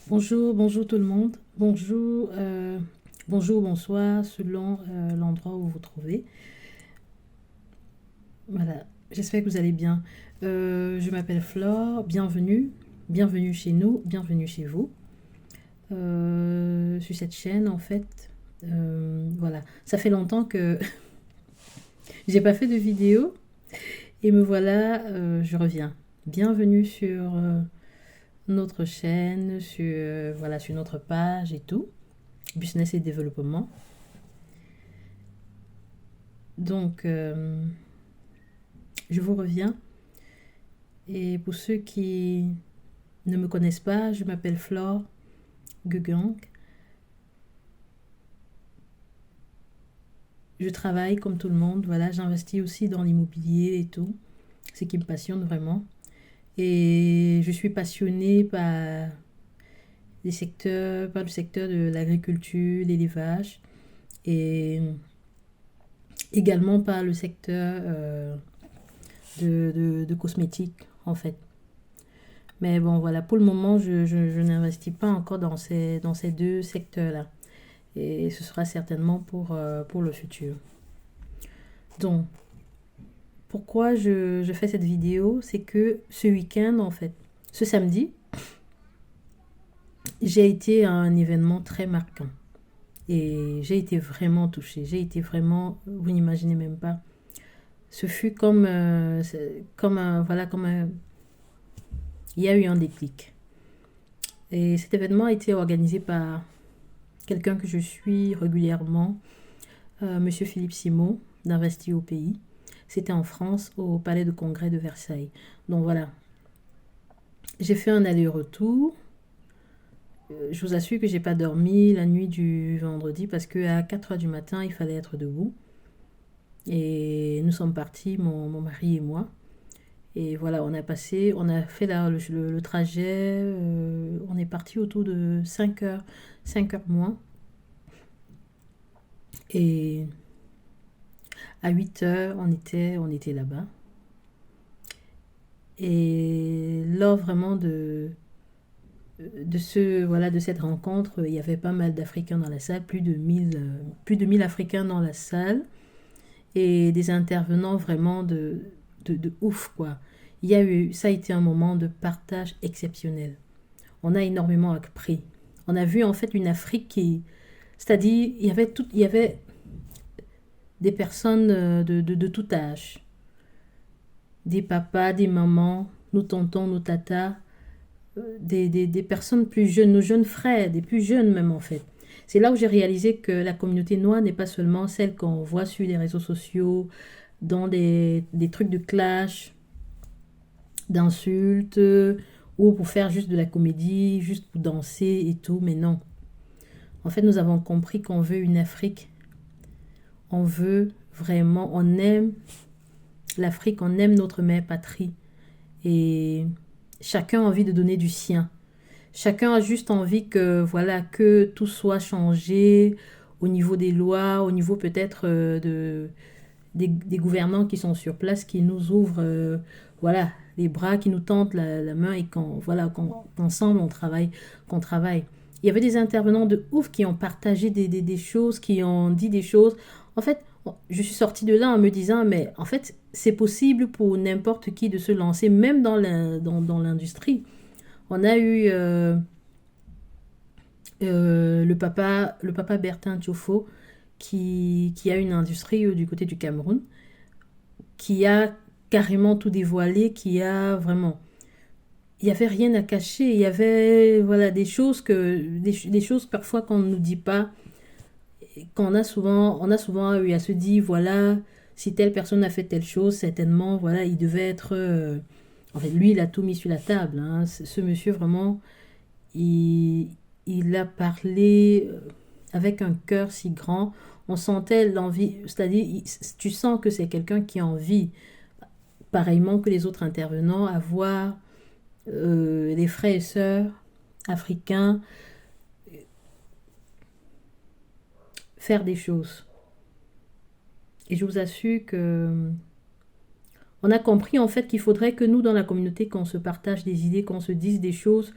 Bonjour, bonjour tout le monde. Bonjour, bonjour, bonsoir, selon l'endroit où vous vous trouvez. Voilà, j'espère que vous allez bien. Je m'appelle Flore, bienvenue. Bienvenue chez nous, bienvenue chez vous. Sur cette chaîne, en fait, voilà. Ça fait longtemps que j'ai pas fait de vidéo et me voilà, je reviens. Bienvenue sur notre chaîne, sur, voilà, sur notre page et tout. Business et développement. Donc, je vous reviens. Et pour ceux qui ne me connaissent pas, je m'appelle Flore Gugang. Je travaille comme tout le monde. Voilà, j'investis aussi dans l'immobilier et tout. Ce qui me passionne vraiment. Et je suis passionnée par le secteur de l'agriculture, l'élevage et également par le secteur de cosmétiques en fait. Mais bon, voilà, pour le moment, je n'investis pas encore dans ces deux secteurs-là. Et ce sera certainement pour le futur. Donc, pourquoi je fais cette vidéo? C'est que ce week-end, en fait, ce samedi, j'ai été à un événement très marquant. Et j'ai été vraiment touchée. J'ai été vraiment, vous n'imaginez même pas. Ce fut comme un, voilà, comme un, il y a eu un déclic. Et cet événement a été organisé par quelqu'un que je suis régulièrement, Monsieur Philippe Simon, d'Investir au pays. C'était en France, au Palais de Congrès de Versailles. Donc voilà, j'ai fait un aller-retour. Je vous assure que j'ai pas dormi la nuit du vendredi parce qu'à 4 heures du matin, il fallait être debout. Et nous sommes partis, mon mari et moi. Et voilà, on a fait le trajet. On est parti autour de 5 heures moins. Et à 8 heures, on était là-bas. Et lors vraiment voilà, de cette rencontre, il y avait pas mal d'Africains dans la salle, plus de 1000 Africains dans la salle, et des intervenants vraiment de ouf, quoi. Ça a été un moment de partage exceptionnel. On a énormément appris. On a vu en fait une Afrique c'est-à-dire, il y avait des personnes de tout âge, des papas, des mamans, nos tontons, nos tatas, des personnes plus jeunes, nos jeunes frères, des plus jeunes même en fait. C'est là où j'ai réalisé que la communauté noire n'est pas seulement celle qu'on voit sur les réseaux sociaux, dans des trucs de clash, d'insultes, ou pour faire juste de la comédie, juste pour danser et tout, mais non. En fait, nous avons compris qu'on veut une Afrique, on veut vraiment, on aime l'Afrique, on aime notre mère patrie, et chacun a envie de donner du sien. Chacun a juste envie que, voilà, que tout soit changé au niveau des lois, au niveau peut-être des gouvernants qui sont sur place, qui nous ouvrent voilà, les bras, qui nous tendent la main et voilà, qu'ensemble qu'on travaille. Il y avait des intervenants de ouf qui ont partagé des choses, qui ont dit des choses. En fait, je suis sortie de là en me disant, mais en fait, c'est possible pour n'importe qui de se lancer, même dans l'industrie. On a eu le papa Bertin Tiofo qui a une industrie du côté du Cameroun, qui a carrément tout dévoilé, qui a vraiment... Il n'y avait rien à cacher, il y avait voilà, des choses parfois qu'on ne nous dit pas, on a souvent eu à se dire, voilà, si telle personne a fait telle chose, certainement, voilà, il devait être... En fait, lui, il a tout mis sur la table. Hein. Ce monsieur, vraiment, il, il a parlé avec un cœur si grand. On sentait l'envie, c'est-à-dire, tu sens que c'est quelqu'un qui a envie, pareillement que les autres intervenants, à voir les frères et sœurs africains faire des choses. Et je vous assure que on a compris en fait qu'il faudrait que nous, dans la communauté, qu'on se partage des idées, qu'on se dise des choses,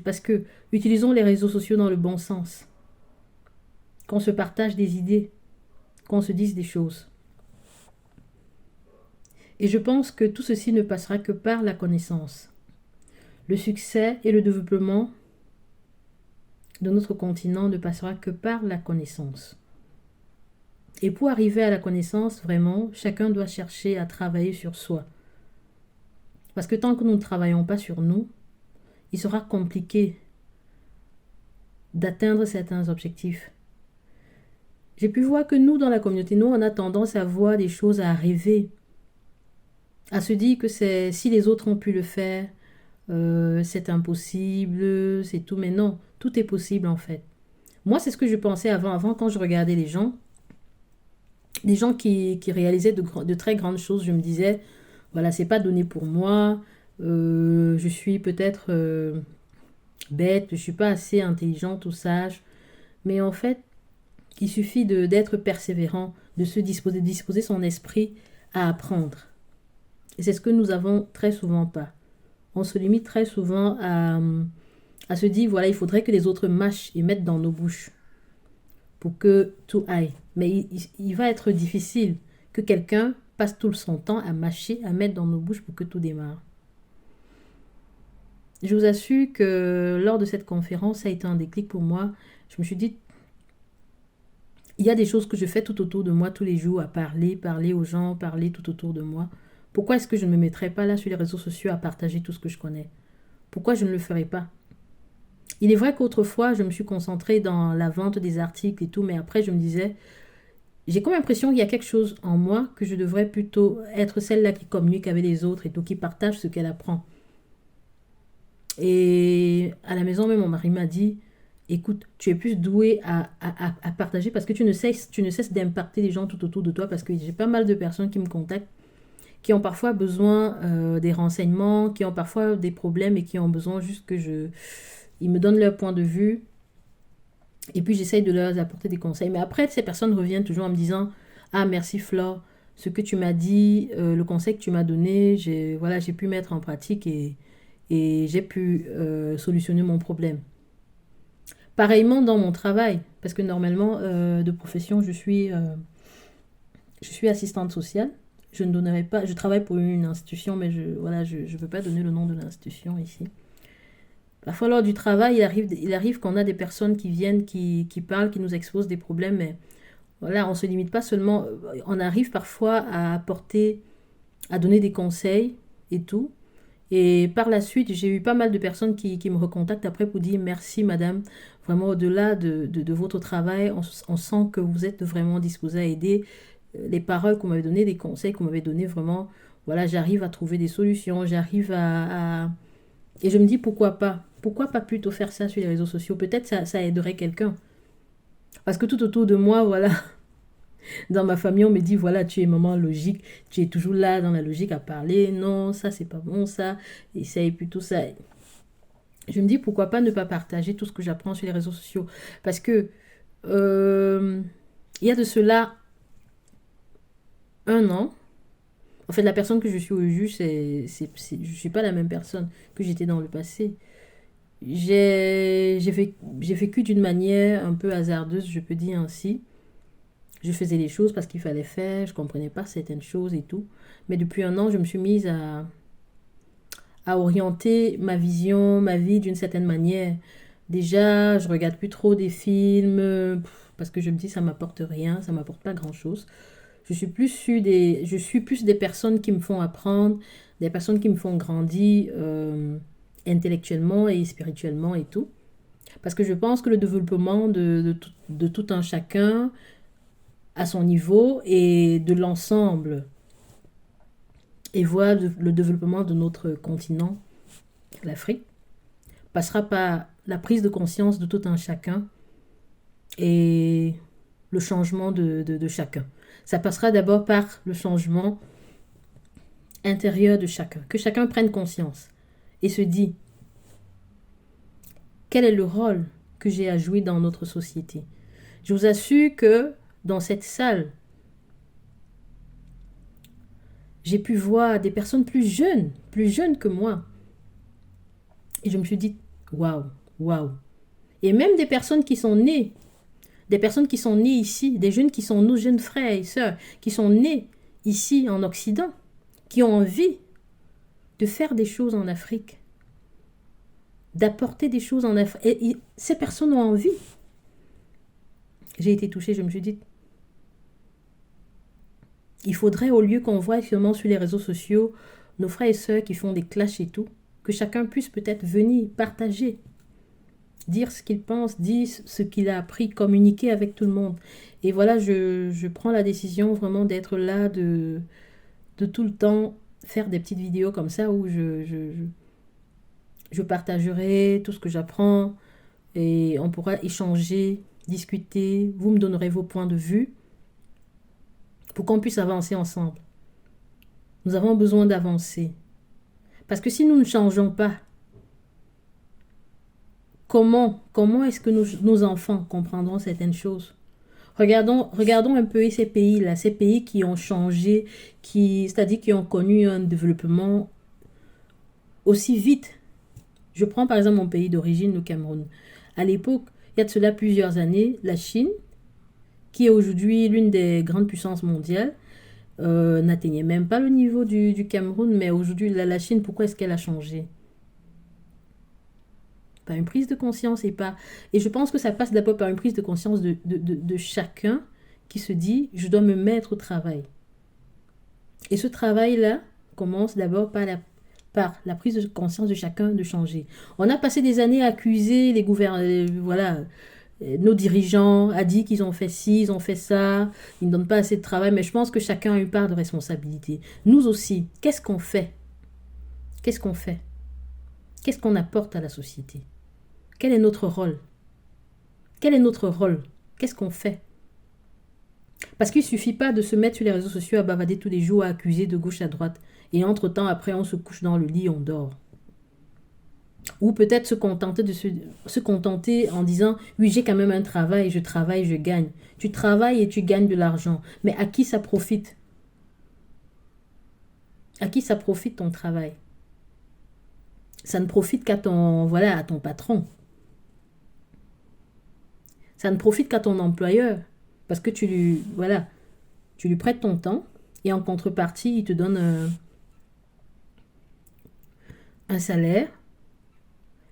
Parce que utilisons les réseaux sociaux dans le bon sens. Qu'on se partage des idées, qu'on se dise des choses. Et je pense que tout ceci ne passera que par la connaissance. Le succès et le développement de notre continent ne passera que par la connaissance. Et pour arriver à la connaissance, vraiment, chacun doit chercher à travailler sur soi. Parce que tant que nous ne travaillons pas sur nous, il sera compliqué d'atteindre certains objectifs. J'ai pu voir que nous, dans la communauté, nous, on a tendance à voir des choses, à rêver, à se dire que si les autres ont pu le faire, c'est impossible, c'est tout. Mais non, tout est possible en fait. Moi, c'est ce que je pensais avant quand je regardais les gens qui réalisaient de très grandes choses. Je me disais, voilà, c'est pas donné pour moi, je suis peut-être bête, je suis pas assez intelligente ou sage. Mais en fait, il suffit d'être persévérant, de se disposer son esprit à apprendre. Et c'est ce que nous avons très souvent pas. On se limite très souvent à se dire, voilà, il faudrait que les autres mâchent et mettent dans nos bouches pour que tout aille. Mais il va être difficile que quelqu'un passe tout son temps à mâcher, à mettre dans nos bouches pour que tout démarre. Je vous assure que lors de cette conférence, ça a été un déclic pour moi. Je me suis dit, il y a des choses que je fais tout autour de moi tous les jours, à parler aux gens, parler tout autour de moi. Pourquoi est-ce que je ne me mettrais pas là sur les réseaux sociaux à partager tout ce que je connais? Pourquoi je ne le ferais pas? Il est vrai qu'autrefois, je me suis concentrée dans la vente des articles et tout, mais après, je me disais, j'ai comme l'impression qu'il y a quelque chose en moi que je devrais plutôt être celle-là qui communique avec les autres et tout, qui partage ce qu'elle apprend. Et à la maison, même mon mari m'a dit, écoute, tu es plus douée à partager parce que tu ne cesses d'impacter les gens tout autour de toi parce que j'ai pas mal de personnes qui me contactent qui ont parfois besoin des renseignements, qui ont parfois des problèmes et qui ont besoin juste ils me donnent leur point de vue et puis j'essaye de leur apporter des conseils. Mais après, ces personnes reviennent toujours en me disant, ah merci Flore, ce que tu m'as dit, le conseil que tu m'as donné, j'ai pu mettre en pratique et j'ai pu solutionner mon problème. Pareillement dans mon travail, parce que normalement, de profession, je suis assistante sociale. Je ne donnerai pas, je travaille pour une institution, mais je ne veux pas donner le nom de l'institution ici. Parfois, lors du travail, il arrive qu'on a des personnes qui viennent, qui parlent, qui nous exposent des problèmes, mais voilà, on ne se limite pas seulement, on arrive parfois à apporter, à donner des conseils et tout. Et par la suite, j'ai eu pas mal de personnes qui me recontactent après pour dire merci madame, vraiment au-delà de votre travail, on sent que vous êtes vraiment disposée à aider. Les paroles qu'on m'avait données, les conseils qu'on m'avait donnés, vraiment, voilà, j'arrive à trouver des solutions, j'arrive Et je me dis, pourquoi pas? Pourquoi pas plutôt faire ça sur les réseaux sociaux? Peut-être ça aiderait quelqu'un. Parce que tout autour de moi, voilà, dans ma famille, on me dit, voilà, tu es maman logique, tu es toujours là dans la logique à parler, non, ça c'est pas bon, ça, essaye plutôt ça. Je me dis, pourquoi pas ne pas partager tout ce que j'apprends sur les réseaux sociaux? Parce que, il y a de cela 1 an. En fait, la personne que je suis aujourd'hui, je ne suis pas la même personne que j'étais dans le passé. J'ai vécu d'une manière un peu hasardeuse, je peux dire ainsi. Je faisais les choses parce qu'il fallait faire, je ne comprenais pas certaines choses et tout. Mais depuis 1 an, je me suis mise à orienter ma vision, ma vie d'une certaine manière. Déjà, je regarde plus trop des films parce que je me dis ça m'apporte rien, ça m'apporte pas grand-chose. Je suis plus des personnes qui me font apprendre, des personnes qui me font grandir intellectuellement et spirituellement et tout. Parce que je pense que le développement de tout un chacun à son niveau et de l'ensemble et voir le développement de notre continent, l'Afrique, passera par la prise de conscience de tout un chacun et le changement de chacun. Ça passera d'abord par le changement intérieur de chacun. Que chacun prenne conscience et se dit, quel est le rôle que j'ai à jouer dans notre société? Je vous assure que dans cette salle, j'ai pu voir des personnes plus jeunes que moi. Et je me suis dit, Waouh, waouh. Et même des personnes qui sont nées, des personnes qui sont nées ici, des jeunes qui sont nos jeunes frères et sœurs, qui sont nés ici en Occident, qui ont envie de faire des choses en Afrique, d'apporter des choses en Afrique. Et ces personnes ont envie. J'ai été touchée, je me suis dit, il faudrait, au lieu qu'on voit seulement sur les réseaux sociaux nos frères et sœurs qui font des clashs et tout, que chacun puisse peut-être venir partager, dire ce qu'il pense, dire ce qu'il a appris, communiquer avec tout le monde. Et voilà, je prends la décision vraiment d'être là, de tout le temps faire des petites vidéos comme ça où je partagerai tout ce que j'apprends et on pourra échanger, discuter. Vous me donnerez vos points de vue pour qu'on puisse avancer ensemble. Nous avons besoin d'avancer. Parce que si nous ne changeons pas, comment est-ce que nos enfants comprendront certaines choses? Regardons un peu ces pays-là, ces pays qui ont changé, c'est-à-dire qui ont connu un développement aussi vite. Je prends par exemple mon pays d'origine, le Cameroun. À l'époque, il y a de cela plusieurs années, la Chine, qui est aujourd'hui l'une des grandes puissances mondiales, n'atteignait même pas le niveau du Cameroun, mais aujourd'hui, la Chine, pourquoi est-ce qu'elle a changé? Par une prise de conscience et je pense que ça passe d'abord par une prise de conscience de chacun qui se dit, je dois me mettre au travail. Et ce travail-là commence d'abord par la prise de conscience de chacun de changer. On a passé des années à accuser les gouvernements, nos dirigeants, à dire qu'ils ont fait ci, ils ont fait ça, ils ne donnent pas assez de travail, mais je pense que chacun a une part de responsabilité. Nous aussi, qu'est-ce qu'on fait? Qu'est-ce qu'on fait? Qu'est-ce qu'on apporte à la société? Quel est notre rôle? Quel est notre rôle? Qu'est-ce qu'on fait? Parce qu'il ne suffit pas de se mettre sur les réseaux sociaux à bavader tous les jours, à accuser de gauche à droite. Et entre-temps, après, on se couche dans le lit, on dort. Ou peut-être se contenter en disant, oui, j'ai quand même un travail, je travaille, je gagne. Tu travailles et tu gagnes de l'argent. Mais à qui ça profite? À qui ça profite ton travail? Ça ne profite qu'à à ton patron. Ça ne profite qu'à ton employeur. Parce que tu lui prêtes ton temps et en contrepartie, il te donne un salaire.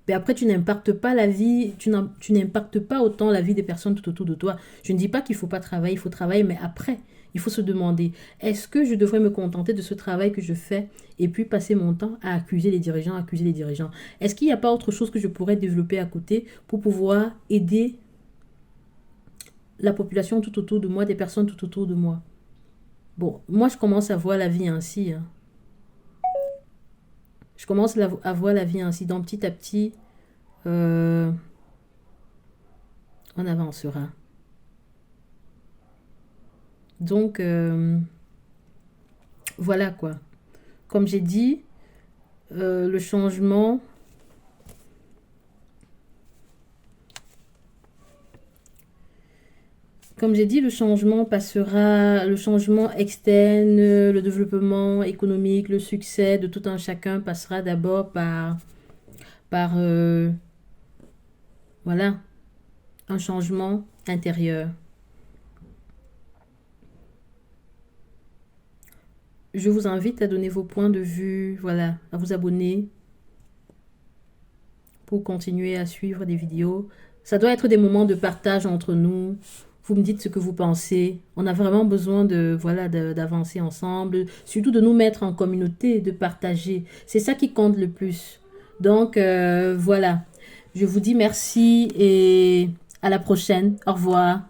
Mais après, tu n'impactes pas la vie, tu n'impactes pas autant la vie des personnes tout autour de toi. Je ne dis pas qu'il ne faut pas travailler, il faut travailler, mais après, il faut se demander, est-ce que je devrais me contenter de ce travail que je fais et puis passer mon temps à accuser les dirigeants? Est-ce qu'il n'y a pas autre chose que je pourrais développer à côté pour pouvoir aider la population tout autour de moi, des personnes tout autour de moi? Bon, moi, je commence à voir la vie ainsi. Je commence à voir la vie ainsi. Donc, petit à petit, on avancera. Donc, voilà quoi. Comme j'ai dit, le changement... Comme j'ai dit, le changement externe, le développement économique, le succès de tout un chacun passera d'abord par un changement intérieur. Je vous invite à donner vos points de vue, à vous abonner pour continuer à suivre des vidéos. Ça doit être des moments de partage entre nous. Vous me dites ce que vous pensez. On a vraiment besoin d'avancer ensemble, surtout de nous mettre en communauté, de partager. C'est ça qui compte le plus. Donc, voilà. Je vous dis merci et à la prochaine. Au revoir.